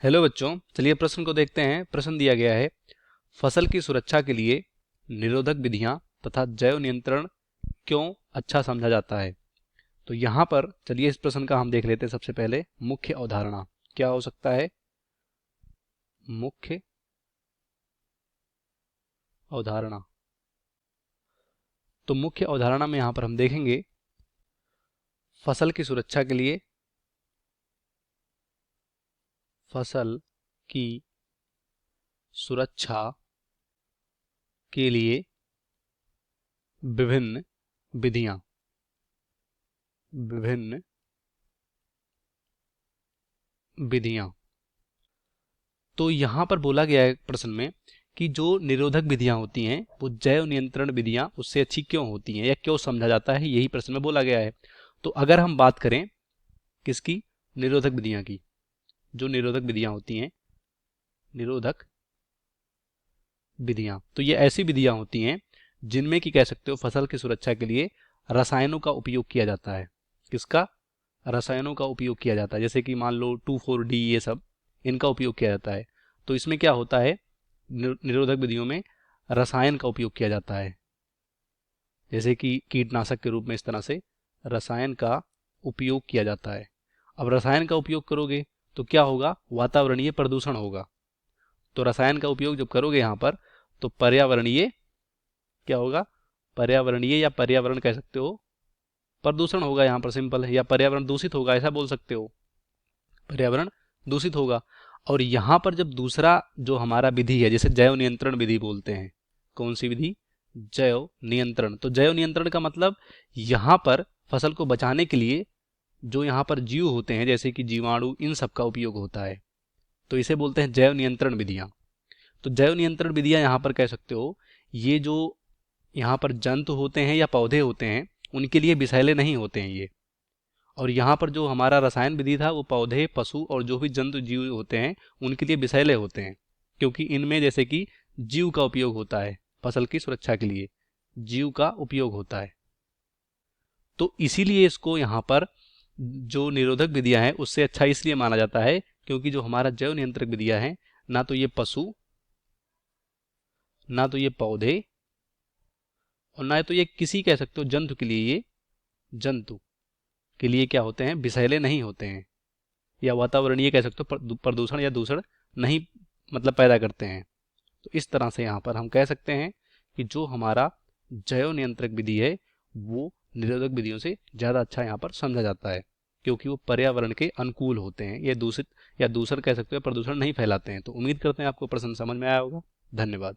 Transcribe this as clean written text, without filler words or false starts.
Hello बच्चों, चलिए प्रश्न को देखते हैं। प्रश्न दिया गया है, फसल की सुरक्षा के लिए निरोधक विधियां तथा जैव नियंत्रण क्यों अच्छा समझा जाता है। तो यहाँ पर चलिए इस प्रश्न का हम देख लेते हैं। सबसे पहले मुख्य अवधारणा क्या हो सकता है। मुख्य अवधारणा, तो मुख्य अवधारणा में यहाँ पर हम देखेंगे फसल की सुरक्षा के लिए, फसल की सुरक्षा के लिए विभिन्न विधियां, विभिन्न विधियां। तो यहाँ पर बोला गया है प्रश्न में कि जो निरोधक विधियां होती हैं वो जैव नियंत्रण विधियां उससे अच्छी क्यों होती हैं या क्यों समझा जाता है, यही प्रश्न में बोला गया है। तो अगर हम बात करें किसकी, निरोधक विधियां की, जो निरोधक विधियां होती हैं, निरोधक विधियां, तो ये ऐसी विधियां होती हैं जिनमें कि कह सकते हो फसल की सुरक्षा के लिए रसायनों का उपयोग किया जाता है। किसका, रसायनों का उपयोग किया जाता है। जैसे कि मान लो 2,4-D, ये सब इनका उपयोग किया जाता है। तो इसमें क्या होता है, निरोधक विधियों में रसायन का उपयोग किया जाता है, जैसे कि कीटनाशक के रूप में इस तरह से रसायन का उपयोग किया जाता है। अब रसायन का उपयोग करोगे तो क्या होगा, वातावरणीय प्रदूषण होगा। तो रसायन का उपयोग जब करोगे यहाँ पर तो पर्यावरणीय क्या होगा, पर्यावरणीय या पर्यावरण कह सकते हो, प्रदूषण होगा यहाँ पर, सिंपल है, या पर्यावरण दूषित होगा ऐसा बोल सकते हो, पर्यावरण दूषित होगा। और यहाँ पर जब दूसरा जो हमारा विधि है, जैसे जैव नियंत्रण विधि बोलते हैं, कौन सी विधि, जैव नियंत्रण। तो जैव नियंत्रण का मतलब यहाँ पर फसल को बचाने के लिए जो यहाँ पर जीव होते हैं, जैसे कि जीवाणु, इन सब का उपयोग होता है। तो इसे बोलते हैं जैव नियंत्रण विधियां। तो जैव नियंत्रण विधियां यहाँ पर कह सकते हो, ये जो यहाँ पर जंतु होते हैं या पौधे होते हैं उनके लिए विषैले नहीं होते हैं ये। और यहाँ पर जो हमारा रसायन विधि था वो पौधे, पशु और जो भी जंतु जीव होते हैं उनके लिए विषैले होते हैं, क्योंकि इनमें जैसे कि जीव का उपयोग होता है, फसल की सुरक्षा के लिए जीव का उपयोग होता है। तो इसीलिए इसको यहाँ पर जो निरोधक विधियां हैं उससे अच्छा इसलिए माना जाता है क्योंकि जो हमारा जैव नियंत्रक विधियां हैं, ना तो ये पशु, ना तो ये पौधे, और ना तो ये किसी कह सकते हो जंतु के लिए, ये जंतु के लिए क्या होते हैं, विषैले नहीं होते हैं, या वातावरणीय कह सकते हो प्रदूषण या दूषण नहीं मतलब पैदा करते हैं। तो इस तरह से यहाँ पर हम कह सकते हैं कि जो हमारा जैव नियंत्रक विधि है वो निरोधक विधियों से ज़्यादा अच्छा यहाँ पर समझा जाता है, क्योंकि वो पर्यावरण के अनुकूल होते हैं, ये दूषित या दूसर कह सकते हो प्रदूषण नहीं फैलाते हैं। तो उम्मीद करते हैं आपको प्रश्न समझ में आया होगा। धन्यवाद।